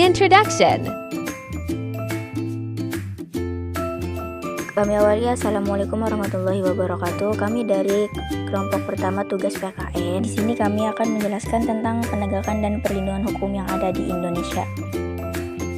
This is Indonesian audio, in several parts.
Introduction. Kami awali, Assalamualaikum warahmatullahi wabarakatuh. Kami dari kelompok pertama tugas PKN. Di sini kami akan menjelaskan tentang penegakan dan perlindungan hukum yang ada di Indonesia.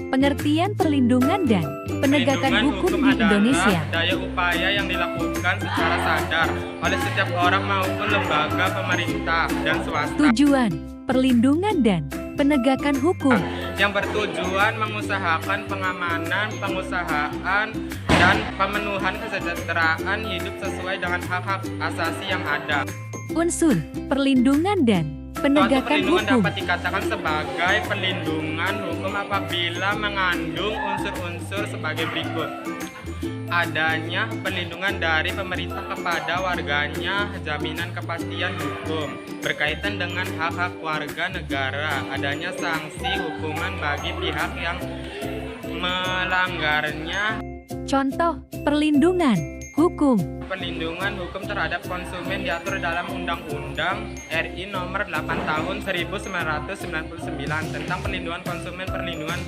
Pengertian perlindungan dan penegakan hukum di Indonesia. Daya upaya yang dilakukan secara sadar oleh setiap orang maupun lembaga pemerintah dan swasta. Tujuan perlindungan dan penegakan hukum Yang bertujuan mengusahakan pengamanan, pengusahaan, dan pemenuhan kesejahteraan hidup sesuai dengan hak-hak asasi yang ada. Unsur perlindungan dan Suatu penegakan perlindungan hukum. dapat dikatakan sebagai perlindungan hukum apabila mengandung unsur-unsur sebagai berikut. Adanya perlindungan dari pemerintah kepada warganya, jaminan kepastian hukum berkaitan dengan hak-hak warga negara, adanya sanksi hukuman bagi pihak yang melanggarnya. Contoh perlindungan hukum. Perlindungan hukum terhadap konsumen diatur dalam Undang-Undang RI Nomor 8 Tahun 1999 tentang perlindungan konsumen. Perlindungan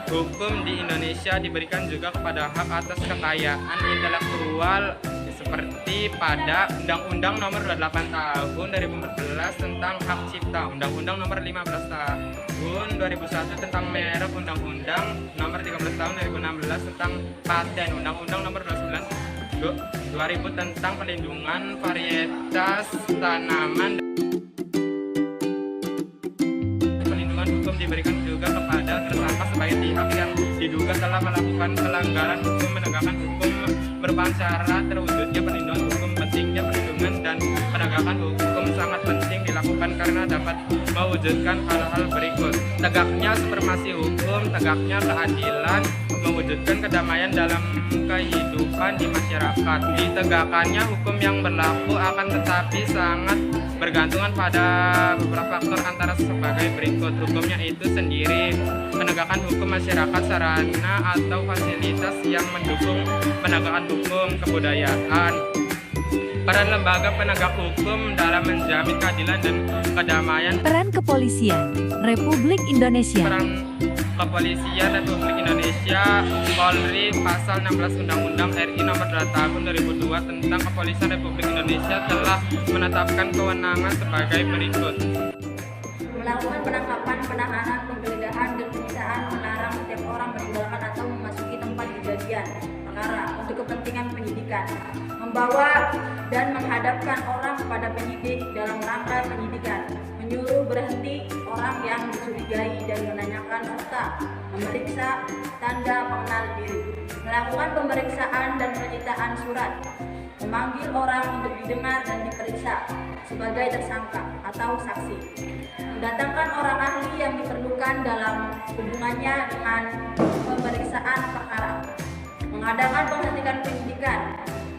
hukum di Indonesia diberikan juga kepada hak atas kekayaan intelektual seperti pada Undang-Undang Nomor 28 Tahun 2014 tentang hak cipta, Undang-Undang Nomor 15 Tahun 2001 tentang merek, Undang-Undang Nomor 13 Tahun 2016 tentang paten, Undang-Undang Nomor 29 2000 tentang perlindungan varietas tanaman. Perlindungan hukum diberikan juga kepada tersangka sebagai pihak yang diduga telah melakukan pelanggaran hukum. Menegakkan hukum merupakan syarat terwujudnya perlindungan hukum. Pentingnya perlindungan dan penegakan hukum sangat penting dilakukan karena dapat mewujudkan hal-hal berikut: tegaknya supremasi hukum, tegaknya keadilan, mewujudkan kedamaian dalam kehidupan di masyarakat. Ditegakkannya hukum yang berlaku akan tetapi sangat bergantungan pada beberapa faktor antara sebagai berikut. Hukumnya itu sendiri, penegakan hukum masyarakat, sarana atau fasilitas yang mendukung penegakan hukum, kebudayaan, peran lembaga penegak hukum dalam menjamin keadilan dan kedamaian. Peran kepolisian Republik Indonesia. Peran Kepolisian Republik Indonesia, Polri, pasal 16 Undang-Undang RI Nomor 2 Tahun 2002 tentang Kepolisian Republik Indonesia telah menetapkan kewenangan sebagai berikut: Melakukan penangkapan, penahanan, penggeledahan, dan penyitaan, melarang setiap orang meninggalkan atau memasuki tempat kejadian perkara untuk kepentingan penyidikan, membawa dan menghadapkan orang kepada penyidik dalam rangka penyidikan, menyuruh berhenti orang yang dicurigai dan menanyakan serta memeriksa tanda pengenal diri, melakukan pemeriksaan dan penyitaan surat, memanggil orang untuk didengar dan diperiksa sebagai tersangka atau saksi, mendatangkan orang ahli yang diperlukan dalam hubungannya dengan pemeriksaan perkara, mengadakan penghentian penyidikan,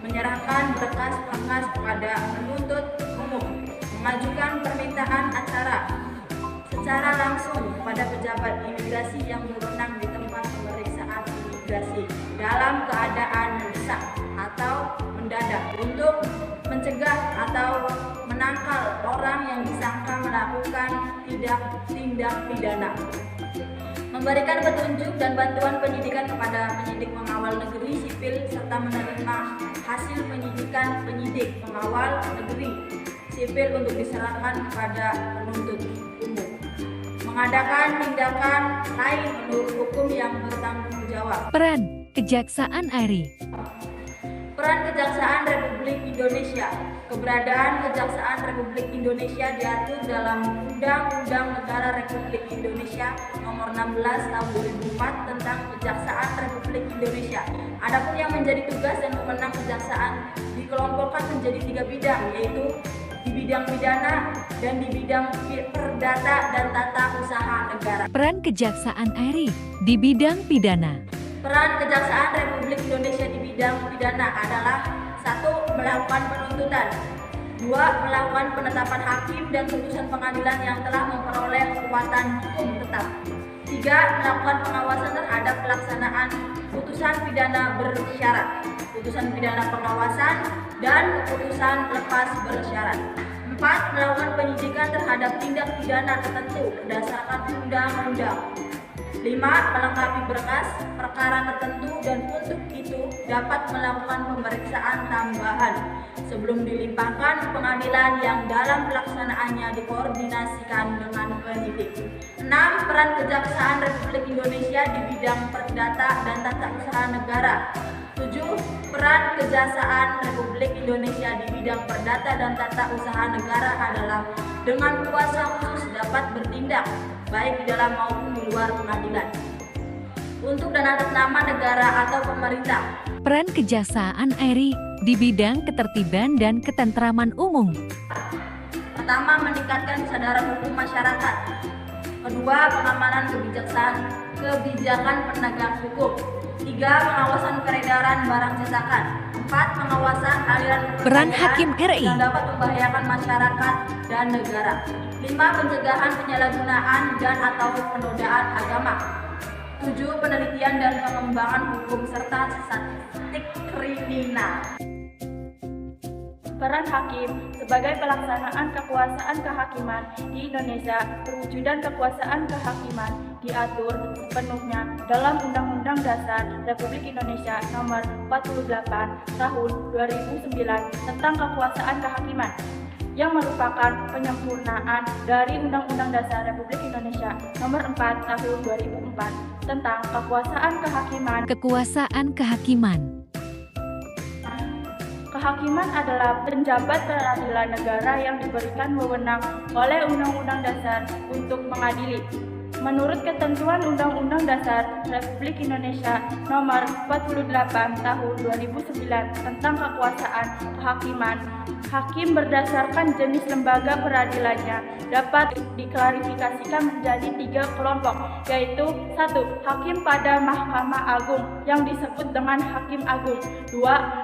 menyerahkan berkas-berkas kepada penuntut umum, mengajukan permintaan acara secara langsung kepada pejabat imigrasi yang berwenang di tempat pemeriksaan imigrasi dalam keadaan mendesak atau mendadak untuk mencegah atau menangkal orang yang disangka melakukan tindak pidana, memberikan petunjuk dan bantuan penyidikan kepada penyidik pengawal negeri sipil serta menerima hasil penyidikan penyidik pengawal negeri sipil untuk diserahkan kepada penuntut umum, mengadakan tindakan lain menurut hukum yang bertanggung jawab. Peran Kejaksaan RI. Peran Kejaksaan Republik Indonesia. Keberadaan Kejaksaan Republik Indonesia diatur dalam Undang-Undang Negara Republik Indonesia Nomor 16 Tahun 2004 tentang Kejaksaan Republik Indonesia. Adapun yang menjadi tugas dan wewenang kejaksaan dikelompokkan menjadi 3 bidang, yaitu di bidang pidana dan di bidang perdata dan tata usaha negara. Peran Kejaksaan RI di bidang pidana. Peran Kejaksaan Republik Indonesia di bidang pidana adalah: 1. Melakukan penuntutan, 2. Melakukan penetapan hakim dan putusan pengadilan yang telah memperoleh kekuatan hukum tetap, 3. Melakukan pengawasan terhadap pelaksanaan putusan pidana bersyarat, putusan pidana pengawasan, dan putusan lepas bersyarat, 4. Melakukan penyidikan terhadap tindak pidana tertentu berdasarkan undang-undang, 5. Melengkapi berkas perkara tertentu dan untuk itu dapat melakukan pemeriksaan tambahan sebelum dilimpahkan pengadilan yang dalam pelaksanaannya dikoordinasikan dengan penyidik. 6. Peran Kejaksaan Republik Indonesia di bidang perdata dan tata usaha negara. 7. Peran Kejaksaan Republik Indonesia di bidang perdata dan tata usaha negara adalah dengan kuasa khusus dapat bertindak baik di dalam maupun di luar pengadilan untuk dan atas nama negara atau pemerintah. Peran Kejaksaan RI di bidang ketertiban dan ketentraman umum. Pertama, meningkatkan kesadaran hukum masyarakat. Kedua, pengamanan kebijakan penegak hukum. 3. Pengawasan peredaran barang cetakan. 4. Pengawasan aliran Peran Hakim RI yang dapat membahayakan masyarakat dan negara. 5. Pencegahan penyalahgunaan dan atau penodaan agama. 7. Penelitian dan pengembangan hukum serta statistik kriminal. Peran hakim sebagai pelaksanaan kekuasaan kehakiman di Indonesia. Perwujudan kekuasaan kehakiman diatur sepenuhnya dalam Undang-Undang Dasar Republik Indonesia Nomor 48 Tahun 2009 tentang kekuasaan kehakiman, yang merupakan penyempurnaan dari Undang-Undang Dasar Republik Indonesia Nomor 4 Tahun 2004 tentang kekuasaan kehakiman. Kekuasaan kehakiman. Kehakiman adalah penjabat peradilan negara yang diberikan wewenang oleh Undang-Undang Dasar untuk mengadili. Menurut ketentuan Undang-Undang Dasar Republik Indonesia Nomor 48 Tahun 2009 tentang kekuasaan kehakiman, hakim berdasarkan jenis lembaga peradilannya dapat diklarifikasikan menjadi 3 kelompok, yaitu 1. Hakim pada Mahkamah Agung yang disebut dengan Hakim Agung. 2.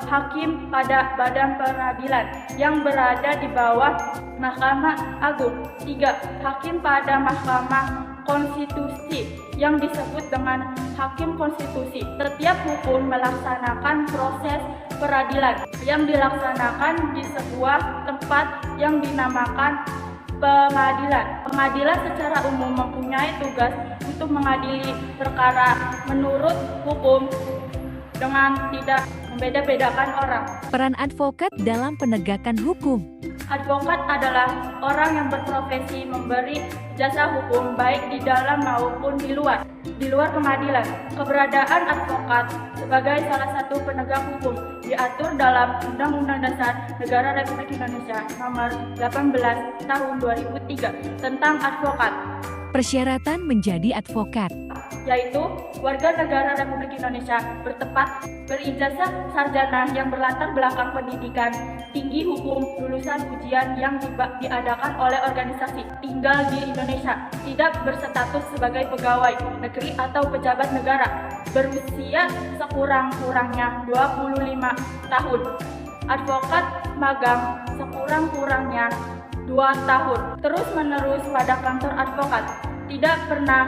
Hakim pada Badan Peradilan yang berada di bawah Mahkamah Agung. 3. Hakim pada Mahkamah Konstitusi yang disebut dengan Hakim Konstitusi. Setiap hukum melaksanakan proses peradilan yang dilaksanakan di sebuah tempat yang dinamakan pengadilan. Pengadilan secara umum mempunyai tugas untuk mengadili perkara menurut hukum dengan tidak membeda-bedakan orang. Peran advokat dalam penegakan hukum. Advokat adalah orang yang berprofesi memberi jasa hukum baik di dalam maupun di luar pengadilan. Keberadaan advokat sebagai salah satu penegak hukum diatur dalam Undang-Undang Dasar Negara Republik Indonesia Nomor 18 Tahun 2003 tentang advokat. Persyaratan menjadi advokat, yaitu warga negara Republik Indonesia bertempat berijazah sarjana yang berlatar belakang pendidikan tinggi hukum, lulusan ujian yang diadakan oleh organisasi, tinggal di Indonesia, tidak berstatus sebagai pegawai negeri atau pejabat negara, berusia sekurang-kurangnya 25 tahun. Advokat magang sekurang-kurangnya 2 tahun. Terus-menerus pada kantor advokat, tidak pernah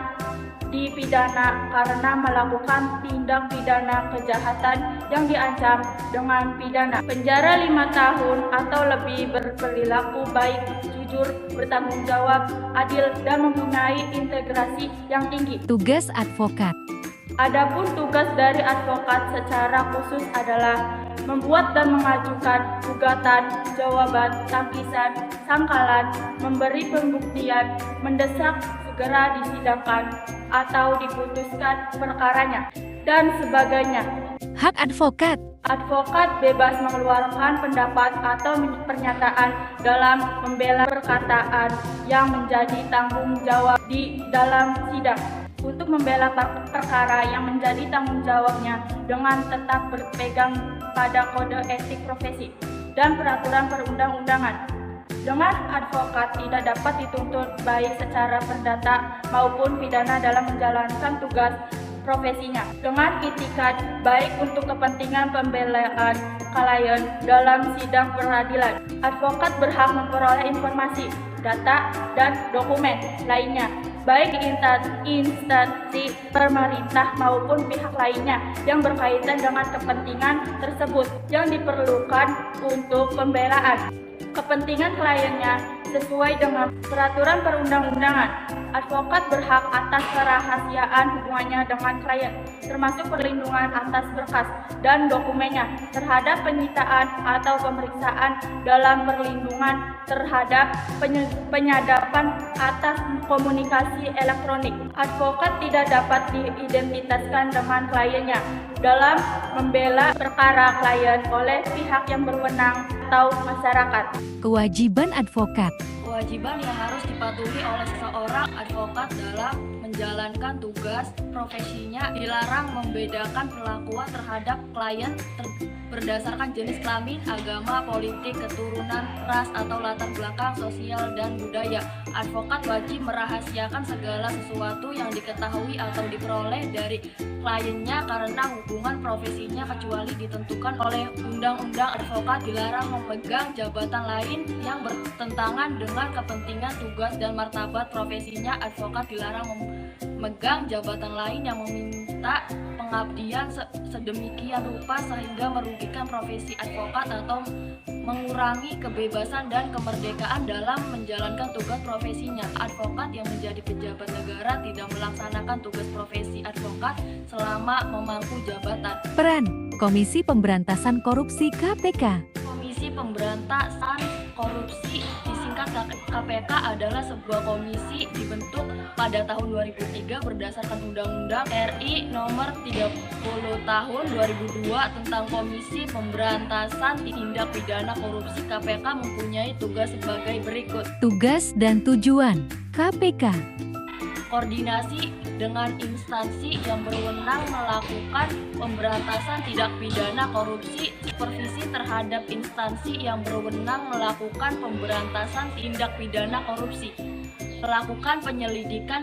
dipidana karena melakukan tindak pidana kejahatan yang diancam dengan pidana penjara 5 tahun atau lebih, berperilaku baik, jujur, bertanggung jawab, adil, dan mempunyai integrasi yang tinggi. tugas advokat. Adapun tugas dari advokat secara khusus adalah membuat dan mengajukan gugatan, jawaban, tangkisan, sangkalan, memberi pembuktian, mendesak segera disidangkan atau diputuskan perkaranya, dan sebagainya. Hak advokat. Advokat bebas mengeluarkan pendapat atau pernyataan dalam membela perkataan yang menjadi tanggung jawab di dalam sidang. Untuk membela perkara yang menjadi tanggung jawabnya dengan tetap berpegang pada kode etik profesi dan peraturan perundang-undangan. Dengan advokat tidak dapat dituntut baik secara perdata maupun pidana dalam menjalankan tugas profesinya dengan itikat baik untuk kepentingan pembelaan klien dalam sidang peradilan. Advokat berhak memperoleh informasi, data, dan dokumen lainnya baik instansi pemerintah maupun pihak lainnya yang berkaitan dengan kepentingan tersebut yang diperlukan untuk pembelaan. Kepentingan kliennya sesuai dengan peraturan perundang-undangan. Advokat berhak atas kerahasiaan hubungannya dengan klien, termasuk perlindungan atas berkas dan dokumennya terhadap penyitaan atau pemeriksaan dalam perlindungan terhadap penyadapan atas komunikasi elektronik. Advokat tidak dapat diidentitaskan dengan kliennya dalam membela perkara klien oleh pihak yang berwenang atau masyarakat. Kewajiban advokat. Kewajiban yang harus dipatuhi oleh seseorang advokat dalam menjalankan tugas profesinya dilarang membedakan perlakuan terhadap klien berdasarkan jenis kelamin, agama, politik, keturunan, ras, atau latar belakang sosial dan budaya. Advokat wajib merahasiakan segala sesuatu yang diketahui atau diperoleh dari kliennya karena hubungan profesinya kecuali ditentukan oleh undang-undang. Advokat dilarang memegang jabatan lain yang bertentangan dengan kepentingan tugas dan martabat profesinya. Advokat dilarang memegang jabatan lain yang meminta pengabdian sedemikian rupa sehingga merugikan profesi advokat atau mengurangi kebebasan dan kemerdekaan dalam menjalankan tugas profesinya. Advokat yang menjadi pejabat negara tidak melaksanakan tugas profesi advokat selama memangku jabatan. Peran Komisi Pemberantasan Korupsi KPK. Komisi Pemberantasan Korupsi disingkat KPK adalah sebuah komisi dibentuk pada tahun 2003 berdasarkan Undang-Undang RI Nomor 30 Tahun 2002 tentang Komisi Pemberantasan Tindak Pidana Korupsi. KPK mempunyai tugas sebagai berikut. Tugas dan tujuan KPK. Koordinasi dengan instansi yang berwenang melakukan pemberantasan tindak pidana korupsi, supervisi terhadap instansi yang berwenang melakukan pemberantasan tindak pidana korupsi, melakukan penyelidikan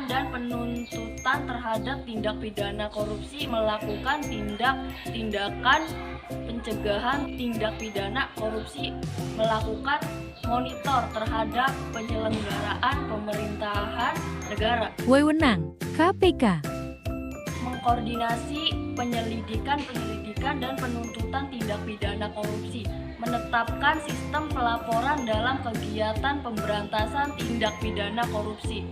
dan penuntutan terhadap tindak pidana korupsi, melakukan tindakan pencegahan tindak pidana korupsi, melakukan monitor terhadap penyelenggaraan pemerintahan negara. Wewenang KPK. Mengkoordinasi penyelidikan dan penuntutan tindak pidana korupsi, menetapkan sistem pelaporan dalam kegiatan pemberantasan tindak pidana korupsi,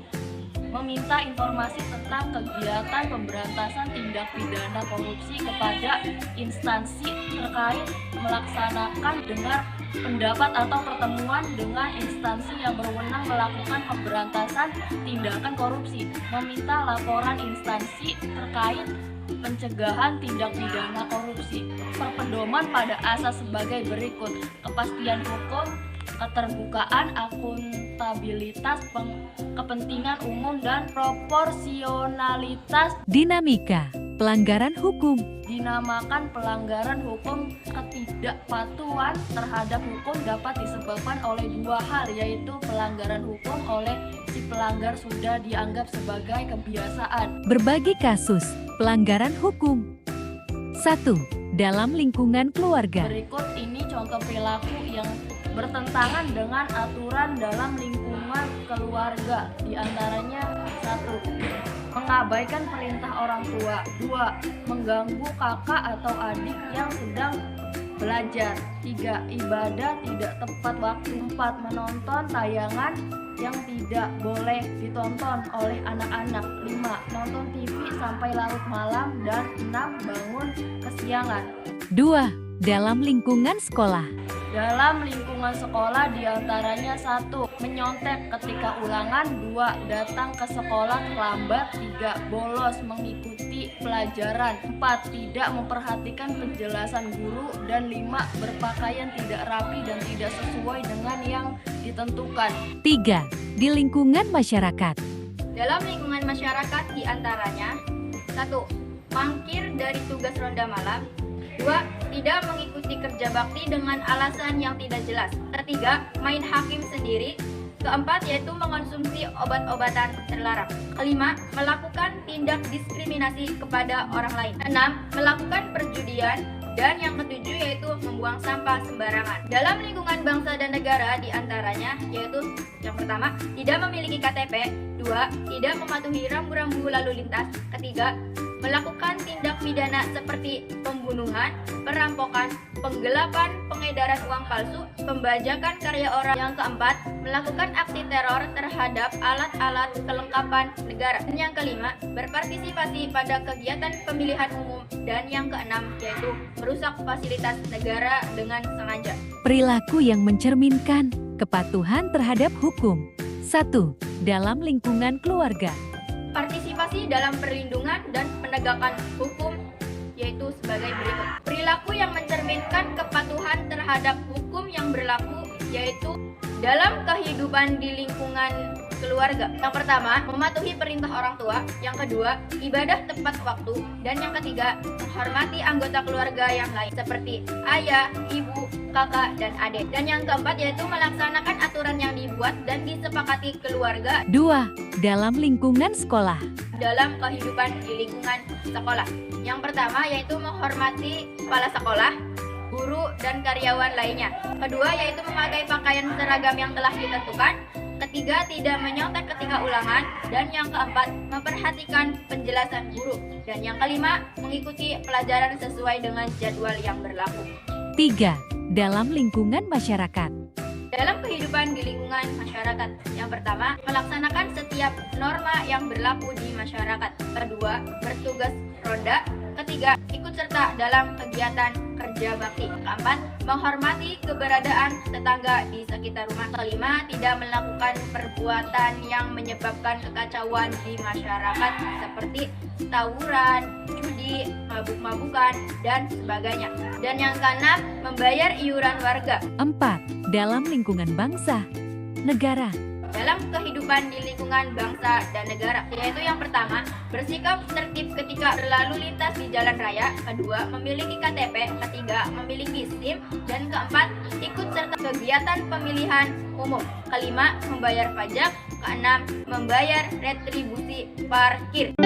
meminta informasi tentang kegiatan pemberantasan tindak pidana korupsi kepada instansi terkait, melaksanakan dengar pendapat atau pertemuan dengan instansi yang berwenang melakukan pemberantasan tindakan korupsi, meminta laporan instansi terkait pencegahan tindak pidana korupsi. Perpedoman pada asas sebagai berikut: kepastian hukum, keterbukaan, akuntabilitas, kepentingan umum, dan proporsionalitas. Dinamika pelanggaran hukum. Dinamakan pelanggaran hukum. Ketidakpatuhan terhadap hukum dapat disebabkan oleh dua hal, yaitu pelanggaran hukum oleh si pelanggar sudah dianggap sebagai kebiasaan. Berbagai kasus pelanggaran hukum. 1. Dalam lingkungan keluarga. Berikut ini contoh perilaku yang bertentangan dengan aturan dalam lingkungan keluarga. Di antaranya: 1. Mengabaikan perintah orang tua. 2. Mengganggu kakak atau adik yang sedang belajar. 3. Ibadah tidak tepat waktu. 4. Menonton tayangan yang tidak boleh ditonton oleh anak-anak. 5. Nonton TV sampai larut malam. Dan 6. Bangun kesiangan. 2. Dalam lingkungan sekolah. Dalam lingkungan sekolah diantaranya: 1. Menyontek ketika ulangan. 2. Datang ke sekolah terlambat. 3. Bolos mengikuti pelajaran. 4. Tidak memperhatikan penjelasan guru. Dan 5. Berpakaian tidak rapi dan tidak sesuai dengan yang ditentukan. 3. Di lingkungan masyarakat. Dalam lingkungan masyarakat diantaranya: 1. Mangkir dari tugas ronda malam. 2. Tidak mengikuti kerja bakti dengan alasan yang tidak jelas. 3. Main hakim sendiri. 4. Yaitu mengonsumsi obat-obatan terlarang. 5. Melakukan tindak diskriminasi kepada orang lain. 6. Melakukan perjudian. Dan yang ketujuh yaitu membuang sampah sembarangan. Dalam lingkungan bangsa dan negara diantaranya yaitu: yang pertama, tidak memiliki KTP. 2. Tidak mematuhi rambu-rambu lalu lintas. 3. melakukan tindak pidana seperti pembunuhan, perampokan, penggelapan, pengedaran uang palsu, pembajakan karya orang. Yang keempat, melakukan aksi teror terhadap alat-alat kelengkapan negara. Dan yang kelima, berpartisipasi pada kegiatan pemilihan umum. Dan yang keenam, yaitu merusak fasilitas negara dengan sengaja. Perilaku yang mencerminkan kepatuhan terhadap hukum. 1. Dalam lingkungan keluarga. Partisipasi dalam perlindungan dan penegakan hukum yaitu sebagai berikut. Perilaku yang mencerminkan kepatuhan terhadap hukum yang berlaku yaitu dalam kehidupan di lingkungan keluarga. Yang pertama, mematuhi perintah orang tua. Yang kedua, ibadah tepat waktu. Dan yang ketiga, menghormati anggota keluarga yang lain seperti ayah, ibu, kakak, dan adik. Dan yang keempat yaitu melaksanakan aturan yang dibuat dan disepakati keluarga. 2. Dalam lingkungan sekolah. Dalam kehidupan di lingkungan sekolah. Yang pertama yaitu menghormati kepala sekolah, guru, dan karyawan lainnya. Kedua yaitu memakai pakaian seragam yang telah ditentukan. Ketiga, tidak menyontek ketika ulangan. Dan yang keempat, memperhatikan penjelasan guru. Dan yang kelima, mengikuti pelajaran sesuai dengan jadwal yang berlaku. 3. Dalam lingkungan masyarakat. Dalam kehidupan di lingkungan masyarakat. Yang pertama, melaksanakan setiap norma yang berlaku di masyarakat. Kedua, bertugas ronda. Ketiga, ikut serta dalam kegiatan kerja bakti. Keempat, menghormati keberadaan tetangga di sekitar rumah. Kelima, tidak melakukan perbuatan yang menyebabkan kekacauan di masyarakat seperti tawuran, judi, mabuk-mabukan, dan sebagainya. Dan yang keenam, membayar iuran warga. 4. Dalam lingkungan bangsa, negara. Dalam kehidupan di lingkungan bangsa dan negara, yaitu yang pertama, bersikap tertib ketika berlalu lintas di jalan raya. Kedua, memiliki KTP. Ketiga, memiliki SIM. Dan keempat, ikut serta kegiatan pemilihan umum. Kelima, membayar pajak. Keenam, membayar retribusi parkir.